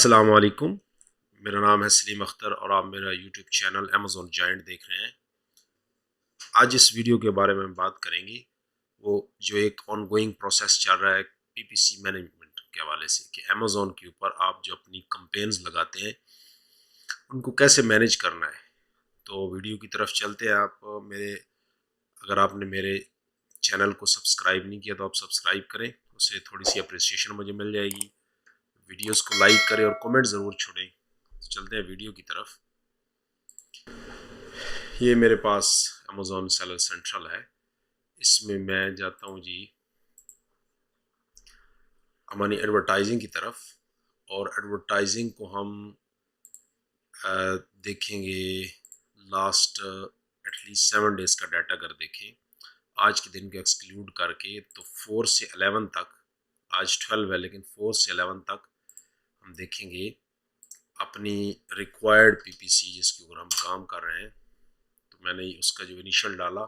अस्सलाम-u-अलैकुम। मेरा नाम है सलीम अख्तर और आप मेरा यूट्यूब चैनल अमेज़ॉन जायंट देख रहे हैं। आज इस वीडियो के बारे में बात करेंगे वो जो एक ऑनगोइंग प्रोसेस चल रहा है पीपीसी मैनेजमेंट के हवाले से कि अमेज़ॉन के ऊपर आप जो अपनी कैंपेन्स लगाते हैं उनको कैसे मैनेज करना है। तो वीडियो की तरफ चलते हैं। अगर आपने मेरे चैनल को सब्सक्राइब नहीं किया तो आप सब्सक्राइब करें, उससे थोड़ी सी अप्रिसिएशन मुझे मिल जाएगी। वीडियोस को लाइक करें और कमेंट ज़रूर छोड़ें। तो चलते हैं वीडियो की तरफ। ये मेरे पास अमेज़ॉन सेलर सेंट्रल है। इसमें मैं जाता हूँ जी हमारी एडवर्टाइजिंग की तरफ, और एडवर्टाइजिंग को हम देखेंगे लास्ट एटलीस्ट 7 डेज़ का डाटा अगर देखें, आज के दिन को एक्सक्लूड करके, तो 4 से 11 तक, आज 12 है लेकिन 4 से 11 तक हम देखेंगे अपनी रिक्वायर्ड पीपीसी जिसके ऊपर हम काम कर रहे हैं। तो मैंने उसका जो इनिशियल डाला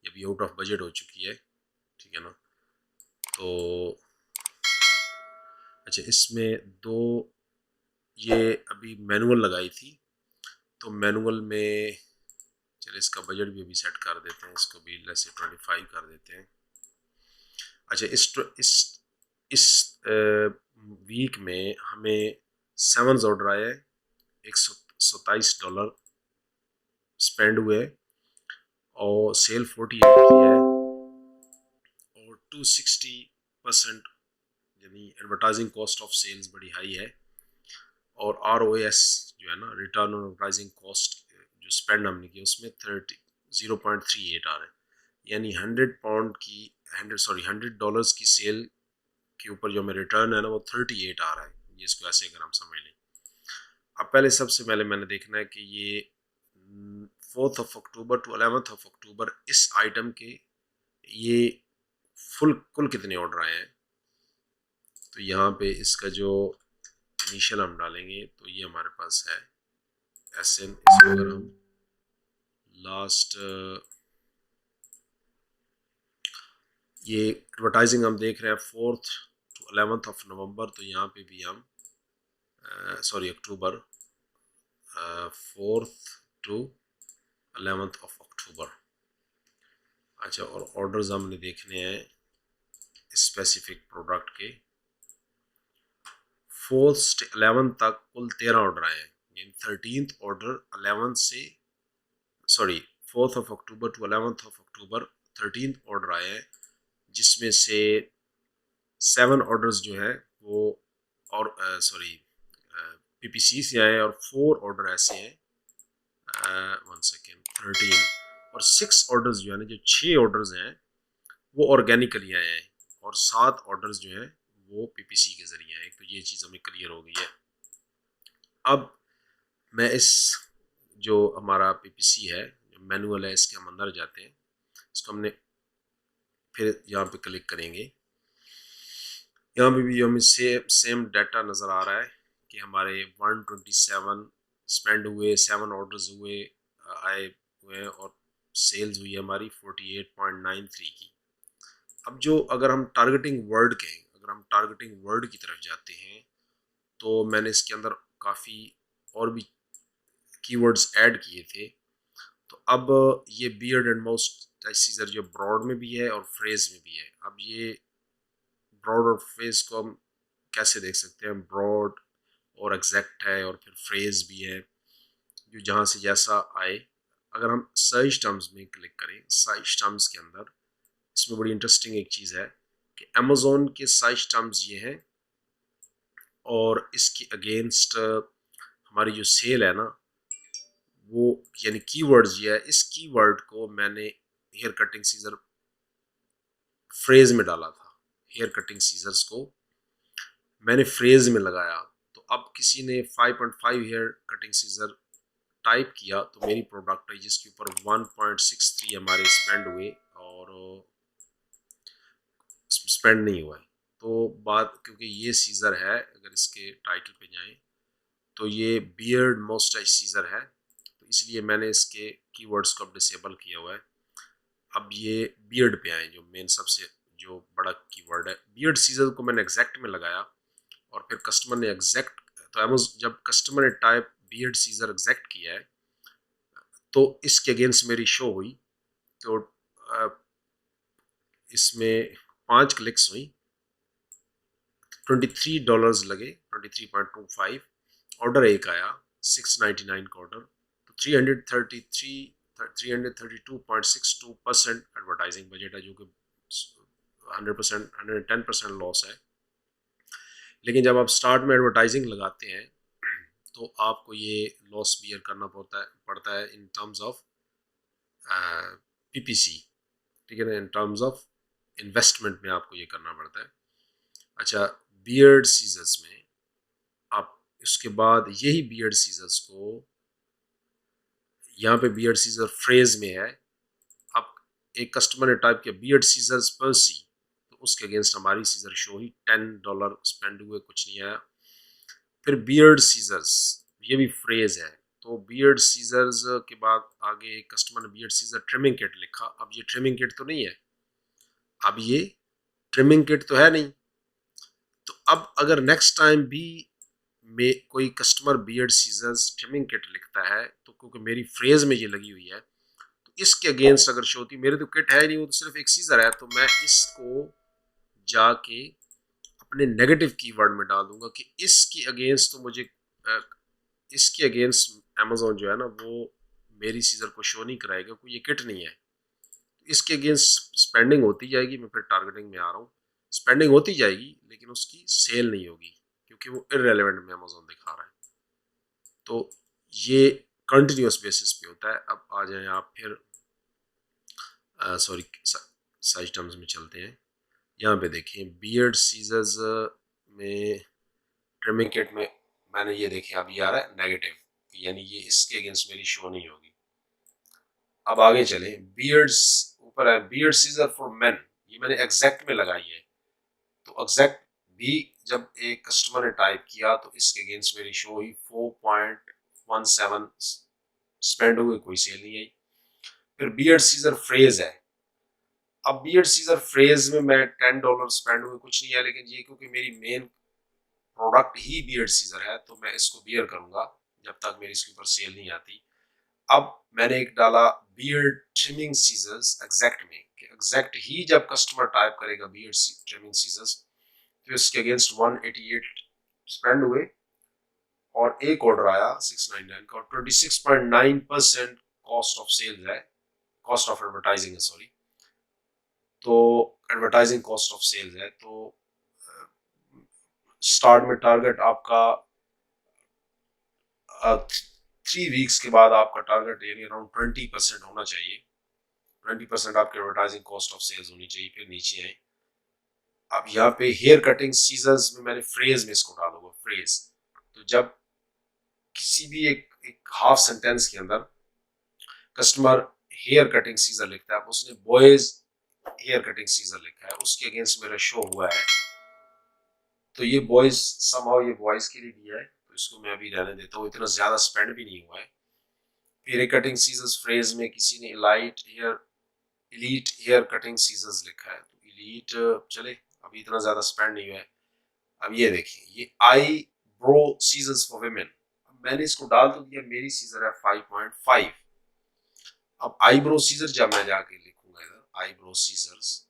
ये भी आउट ऑफ बजट हो चुकी है, ठीक है ना। तो अच्छा, इसमें दो ये अभी मैनुअल लगाई थी, तो मैनुअल में चलिए इसका बजट भी अभी सेट कर देते हैं, इसको भी लेस से 25 कर देते हैं। अच्छा, इस वीक में हमें 7 ऑर्डर आए, $127 स्पेंड हुए और सेल 48 की है और 260% यानी एडवर्टाइजिंग कॉस्ट ऑफ सेल्स बड़ी हाई है। और ROAS जो है ना, रिटर्न ऑन एडवर्टाइजिंग कॉस्ट, जो स्पेंड हमने किया उसमें 0.38 आ रहा है। यानी 100 डॉलर्स की सेल के ऊपर जो हमें रिटर्न है ना वो 38 आ रहा है। ये इसको ऐसे अगर हम समझ लें। अब पहले सबसे पहले मैंने देखना है कि ये 4 अक्टूबर टू 11 अक्टूबर इस आइटम के ये कुल कितने ऑर्डर आए हैं। तो यहाँ पे इसका जो इनिशियल हम डालेंगे तो ये हमारे पास है SN। इसको अगर हम लास्ट ये एडवर्टाइजिंग हम देख रहे हैं 4 टू 11 नवंबर, तो यहाँ पे भी हम अक्टूबर, 4 टू 11 अक्टूबर। अच्छा, और ऑर्डर्स हमने देखने हैं स्पेसिफिक प्रोडक्ट के 4 से 11 तक कुल 13 ऑर्डर आए हैं। यानी 13th ऑर्डर 11 से 4 अक्टूबर टू 11 अक्टूबर 13th ऑर्डर आए हैं, जिसमें से 7 ऑर्डर्स जो है वो और पीपीसी से आए हैं और 4 ऑर्डर ऐसे हैं 13 और 6 ऑर्डर्स जो है ना, जो 6 ऑर्डर्स हैं वो ऑर्गेनिकली आए हैं और 7 ऑर्डर्स जो हैं वो पीपीसी के जरिए आए। तो ये चीज़ हमें क्लियर हो गई है। अब मैं इस जो हमारा पीपीसी है, जो मैनुअल है, इसके हम अंदर जाते हैं। इसको हमने फिर यहाँ पे क्लिक करेंगे। यहाँ पे भी हमें सेम डाटा नज़र आ रहा है कि हमारे 127 स्पेंड हुए, 7 ऑर्डर्स हुए आए हुए हैं और सेल्स हुई है हमारी 48.93 की। अब जो अगर हम टारगेटिंग वर्ड कहें, अगर हम टारगेटिंग वर्ड की तरफ जाते हैं तो मैंने इसके अंदर काफ़ी और भी कीवर्ड्स ऐड किए थे। तो अब ये बियर्ड एंड माउस्टाइसिजर जो ब्रॉड में भी है और फ्रेज में भी है। अब ये ब्रॉड और फ्रेज को हम कैसे देख सकते हैं? ब्रॉड और एग्जैक्ट है और फिर फ्रेज भी है, जो जहाँ से जैसा आए। अगर हम सर्च टर्म्स में क्लिक करें, सर्च टर्म्स के अंदर इसमें बड़ी इंटरेस्टिंग एक चीज़ है कि अमेज़ॉन के सर्च टर्म्स ये हैं और इसके अगेंस्ट हमारी जो सेल है ना वो, यानी कीवर्ड्स ये है। इस कीवर्ड को मैंने हेयर कटिंग सीजर फ्रेज में डाला था। हेयर कटिंग सीजर्स को मैंने फ्रेज में लगाया। तो अब किसी ने 5.5 हेयर कटिंग सीजर टाइप किया तो मेरी प्रोडक्ट है जिसके ऊपर 1.63 हमारे स्पेंड हुए और स्पेंड नहीं हुआ है। तो बात, क्योंकि ये सीजर है, अगर इसके टाइटल पे जाएं तो ये बियर्ड मोस्टाइज सीजर है, तो इसलिए मैंने इसके कीवर्ड्स को अब डिसेबल किया हुआ है। अब ये बियर्ड पे आए, जो मेन सबसे जो बड़ा कीवर्ड है। बियर्ड सीजर को मैंने एग्जैक्ट में लगाया और फिर कस्टमर ने एग्जैक्ट तो जब कस्टमर ने टाइप बियर्ड सीजर एग्जैक्ट किया है तो इसके अगेंस्ट मेरी शो हुई, तो इसमें 5 क्लिक्स हुई, $23 लगे, 23.25। ऑर्डर एक आया 699 का ऑर्डर, तो 332.62% एडवर्टाइजिंग बजट है, जो कि 100% 110% लॉस है। लेकिन जब आप स्टार्ट में एडवर्टाइजिंग लगाते हैं तो आपको ये लॉस बियर करना पड़ता है इन टर्म्स ऑफ पीपीसी, ठीक है ना, इन टर्म्स ऑफ इन्वेस्टमेंट में आपको ये करना पड़ता है। अच्छा, बियर्ड सीजर्स में आप इसके बाद यही बियर्ड सीजर्स को यहाँ पे बियर्ड सीजर फ्रेज में है, अब एक कस्टमर ने टाइप किया बियर्ड सीजर्स पर्सी, तो उसके अगेंस्ट हमारी सीजर शो ही $10 स्पेंड हुए, कुछ नहीं आया। फिर बियर्ड सीजर्स, ये भी फ्रेज है, तो बियर्ड सीजर्स के बाद आगे कस्टमर ने बियर्ड सीजर ट्रिमिंग किट लिखा। अब ये ट्रिमिंग किट तो नहीं है, अब ये ट्रिमिंग किट तो है नहीं, तो अब अगर नेक्स्ट टाइम भी में कोई customer beard scissors trimming kit लिखता है, तो क्योंकि मेरी फ्रेज में ये लगी हुई है, तो इसके अगेंस्ट अगर शो होती, मेरे तो किट है ही नहीं, वो तो सिर्फ एक सीजर है, तो मैं इसको जाके अपने नेगेटिव कीवर्ड में डाल दूंगा कि इसके अगेंस्ट तो मुझे इसके अगेंस्ट अमेजोन जो है ना वो मेरी सीजर को शो नहीं कराएगा, कोई ये किट नहीं है। इसके अगेंस्ट स्पेंडिंग होती जाएगी, मैं फिर टारगेटिंग में आ रहा हूँ, स्पेंडिंग होती जाएगी लेकिन उसकी सेल नहीं होगी क्योंकि वो इररेलेवेंट में अमेजोन दिखा रहा है। तो ये कंटिन्यूस बेसिस पे होता है। अब आ जाए आप फिर सॉरी साइज टर्म्स में चलते हैं। यहाँ पे देखें बियर्ड सीजर्स में ट्रिमिंग किट में मैंने ये देखें अभी आ रहा है नेगेटिव, यानी ये इसके अगेंस्ट मेरी शो नहीं होगी। अब आगे चले, बियर्ड्स ऊपर है बियर्ड सीजर फॉर मेन, ये मैंने एग्जैक्ट में लगाई है, तो एग्जैक्ट भी जब एक कस्टमर ने टाइप किया तो इसके अगेंस्ट मेरी शो हुई 4.17 स्पेंड हुए, कोई सेल नहीं आई। फिर बियर्ड सीजर फ्रेज है, अब बियर्ड सीजर फ्रेज में मैं $10 स्पेंड हुए, कुछ नहीं है, लेकिन ये क्योंकि मेरी मेन प्रोडक्ट ही बियर्ड सीजर है तो मैं इसको बियर करूंगा जब तक मेरी इसके ऊपर सेल नहीं आती। अब मैंने एक डाला बियर्ड ट्रिमिंग सीजर्स एग्जैक्ट में, एग्जैक्ट ही जब कस्टमर टाइप करेगा बियर्ड ट्रिमिंग सीजर्स तो इसके अगेंस्ट 188 स्पेंड हुए और एक ऑर्डर आया 699 का, 26.9% कॉस्ट ऑफ सेल्स है, कॉस्ट ऑफ एडवर्टाइजिंग है सॉरी, तो एडवर्टाइजिंग कॉस्ट ऑफ सेल्स है। तो स्टार्ट में टारगेट आपका 3 वीक्स के बाद आपका टारगेट यानी अराउंड 20% होना चाहिए, 20% आपकी एडवर्टाइजिंग कॉस्ट ऑफ सेल्स होनी चाहिए। फिर नीचे आए, अब यहाँ पे हेयर कटिंग सीजर्स में मैंने फ्रेज में इसको डालूंगा फ्रेज, तो जब किसी भी एक हाफ सेंटेंस के अंदर कस्टमर हेयर कटिंग सीजर लिखता है, उसने बॉयज हेयर कटिंग सीजर लिखा है, उसके अगेंस्ट मेरा शो हुआ है, तो ये बॉयज समहाउ ये बॉयज के लिए भी है, तो इसको मैं अभी रहने देता हूँ, इतना ज्यादा स्पेंड भी नहीं हुआ है। हेयर कटिंग सीजर्स फ्रेज में किसी ने इलीट हेयर कटिंग सीजर्स लिखा है, तो इलीट चले, अभी इतना ज्यादा स्पेंड नहीं हुआ है। अब ये देखिए, ये आई ब्रो सीजर्स फॉर विमेन, मैंने इसको डाल तो दिया, मेरी सीजर है 5.5। अब आईब्रो सीजर जब मैं जाके लिखूंगा इधर eyebrow scissors,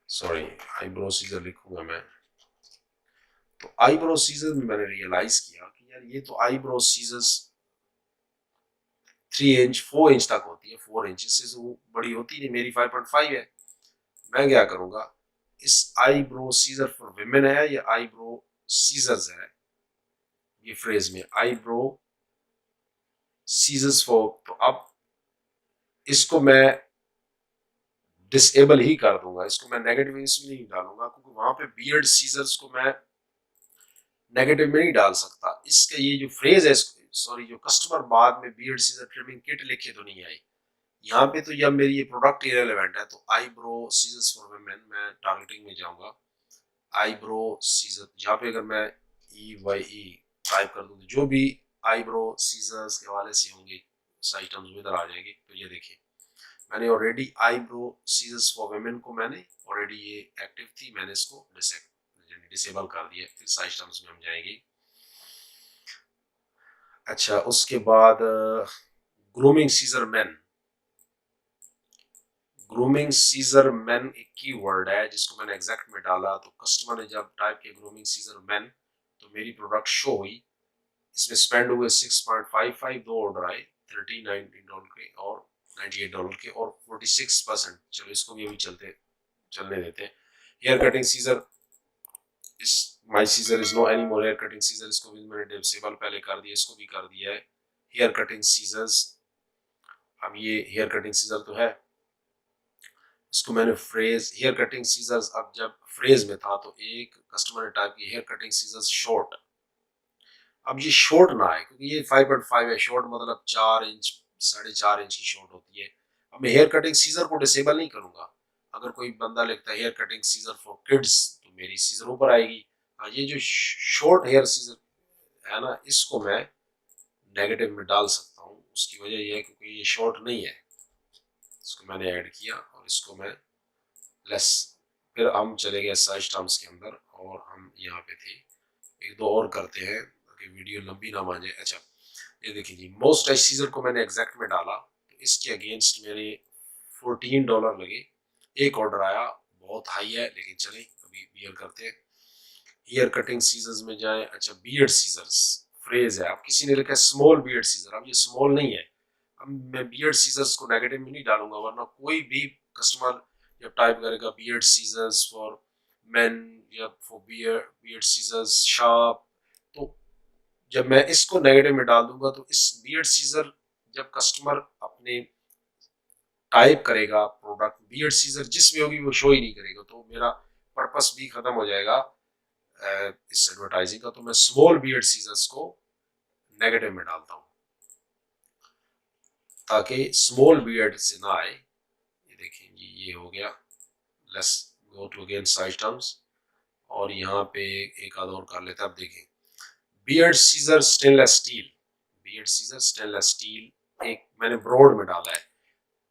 sorry eyebrow scissor लिखूंगा मैं, तो आईब्रो सीजर में मैंने रियलाइज किया कि यार ये तो आईब्रो सीजर्स 3 इंच 4 इंच तक होती है, 4 इंच से वो बड़ी होती नहीं, मेरी 5.5 है। मैं क्या करूंगा, इस आईब्रो सीजर फॉर विमेन है या आईब्रो सीजर्स है, ये फ्रेज में आईब्रो सीजर्स फॉर, तो अब इसको मैं डिसेबल ही कर दूंगा, इसको मैं नेगेटिव इसमें नहीं डालूंगा क्योंकि वहां पे बियर्ड सीजर्स को मैं नेगेटिव में नहीं डाल सकता। इसका ये जो फ्रेज है, सॉरी जो कस्टमर बाद में बियर्ड सीजर ट्रिमिंग किट लिखे तो नहीं आई, यहाँ पे तो जब मेरी ये प्रोडक्ट इरेलेवेंट है, तो आईब्रो सीजर्स फॉर वुमेन मैं टारगेटिंग में जाऊंगा, आईब्रो सीजर, जहाँ पे अगर मैं EYE टाइप कर दूँ तो जो भी आईब्रो सीजर्स के हवाले से होंगे साइट टर्म्स में इधर आ जाएंगे। तो ये देखिए मैंने already eyebrow scissors for women को मैंने ऑलरेडी ये एक्टिव थी, मैंने इसको डिसेबल कर दिया। फिर साइज टर्म्स में हम जाएंगे। अच्छा, उसके बाद grooming scissor man. Grooming scissor man एक की वर्ड है जिसको मैंने एग्जैक्ट में डाला, तो कस्टमर ने जब टाइप किया ग्रूमिंग सीजर मैन तो मेरी प्रोडक्ट शो हुई। इसमें स्पेंड हुए 6.55, दो ऑर्डर आए $13.19 के और $98 के और 46%। चलो इसको भी अभी चलने देते हैं। Hair cutting scissor, this my scissor is no any more hair cutting scissor, इसको भी मैंने डिसेबल पहले कर दिया, इसको भी कर दिया है। हेयर कटिंग सीजर्स, अब ये हेयर कटिंग सीजर तो है, इसको मैंने फ्रेज हेयर कटिंग सीजर्स, अब जब फ्रेज में था तो एक कस्टमर ने टाइप किया हेयर कटिंग सीजर्स शॉर्ट। अब ये शॉर्ट ना है क्योंकि ये 5.5 है, शॉर्ट मतलब 4 इंच 4.5 इंच की शॉर्ट होती है। अब मैं हेयर कटिंग सीजर को डिसेबल नहीं करूंगा। अगर कोई बंदा लिखता है hair cutting scissor for kids तो मेरी सीजर ऊपर आएगी। हाँ, ये जो शॉर्ट हेयर सीजर है ना, इसको मैं नेगेटिव में डाल सकता हूँ। उसकी वजह यह है क्योंकि ये शॉर्ट नहीं है, इसको मैंने ऐड किया और इसको मैं लेस। फिर हम चले गए साइज टर्म्स के अंदर और हम यहाँ पे थे, एक दो और करते हैं ताकि वीडियो लंबी ना मान जाए। अच्छा, ये देखिए जी, मोस्ट एज सीजर को मैंने एग्जैक्ट में डाला तो इसके अगेंस्ट मेरे $14 लगे। एक ऑर्डर आया, बहुत हाई है लेकिन चले अभी बियर करते हैं। ईयर कटिंग सीजर्स में जाएं। अच्छा, बियर्ड सीजर्स फ्रेज है, अब किसी ने लिखा है स्मॉल बियर्ड सीजर, अब ये स्मॉल नहीं है। अब मैं बियर्ड सीजर्स को नेगेटिव में नहीं डालूंगा, वरना कोई भी कस्टमर जब टाइप करेगा बियर्ड सीजर्स फॉर मेन या फॉर बियर्ड सीजर्स शार्प, तो जब मैं इसको नेगेटिव में डाल दूंगा तो इस बियर्ड सीजर जब कस्टमर अपने टाइप करेगा प्रोडक्ट बियर्ड सीजर जिसमें होगी वो शो ही नहीं करेगा, तो मेरा पर्पस भी खत्म हो जाएगा इस एडवर्टाइजिंग का। तो मैं स्मॉल बियर्ड सीजर्स को नेगेटिव में डालता हूँ ताकि स्मॉल बियर्ड से ना आए। ये देखें जी, ये हो गया। Let's go to again size terms और यहाँ पे एक आधा और कर लेते हैं। अब देखें, beard scissor stainless steel, beard scissor stainless steel एक मैंने ब्रॉड में डाला है।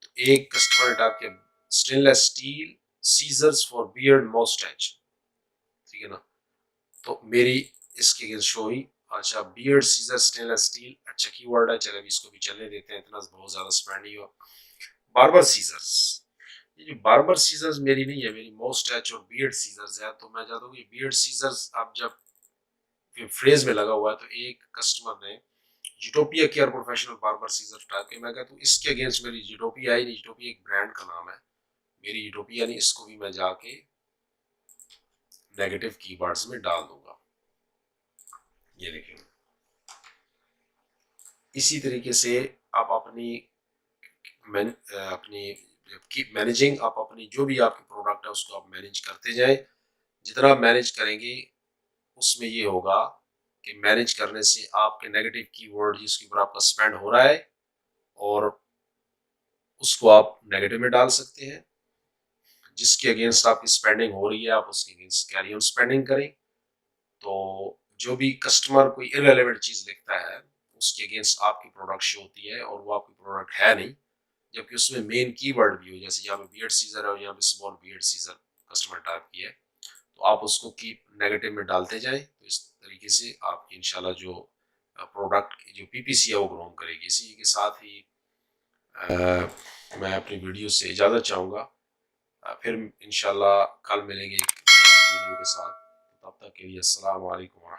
तो एक कस्टमर ने टाइप किया stainless steel scissors for beard mustache, ठीक है ना, तो मेरी इसके अगेंस्ट शो हुई। अच्छा, बियर्ड सीजर स्टेनलेस स्टील, अच्छा कीवर्ड है, चले अभी इसको भी चलने देते हैं, इतना बहुत ज्यादा स्पेंड नहीं हो। बार्बर सीजर्स, ये जो बार्बर सीजर्स मेरी नहीं है, मेरी मस्टैच और बियर्ड सीजर्स है। तो मैं चाहता हूँ कि बियर्ड सीजर्स अब जब फ्रेज में लगा हुआ है तो एक कस्टमर ने Utopia care professional barber scissor type किया। मैं कहता हूँ इसके अगेंस्ट मेरी यूटोपिया ही नहीं, यूटोपिया एक ब्रांड का नाम है, मेरी यूटोपिया नहीं, इसको भी मैं जाके नेगेटिव कीवर्ड्स में डाल दूंगा। ये देखेंगे, इसी तरीके से आप अपनी कीप मैनेजिंग, आप अपनी जो भी आपकी प्रोडक्ट है उसको आप मैनेज करते जाएं। जितना आप मैनेज करेंगे उसमें ये होगा कि मैनेज करने से आपके नेगेटिव कीवर्ड जिसके ऊपर आपका स्पेंड हो रहा है और उसको आप नेगेटिव में डाल सकते हैं। जिसके अगेंस्ट आपकी स्पेंडिंग हो रही है आप उसके अगेंस्ट कैरी ऑन स्पेंडिंग करें। तो जो भी कस्टमर कोई इररिलेवेंट चीज लिखता है उसके अगेंस्ट आपकी प्रोडक्ट शो होती है और वो आपकी प्रोडक्ट है नहीं, जबकि उसमें मेन कीवर्ड भी हो, जैसे यहाँ पे बियर्ड सीजर है और यहाँ पे small beard scissor customer type की है, तो आप उसको कीप नेगेटिव में डालते जाएं। तो इस तरीके से आपकी इंशाल्लाह जो प्रोडक्ट की जो पीपीसी है वो ग्रो करेगी। इसी के साथ ही मैं अपनी वीडियो से इजाज़त चाहूँगा। फिर इंशाल्लाह कल मिलेंगे एक नई वीडियो के साथ, तब तक के लिए अस्सलाम वालेकुम।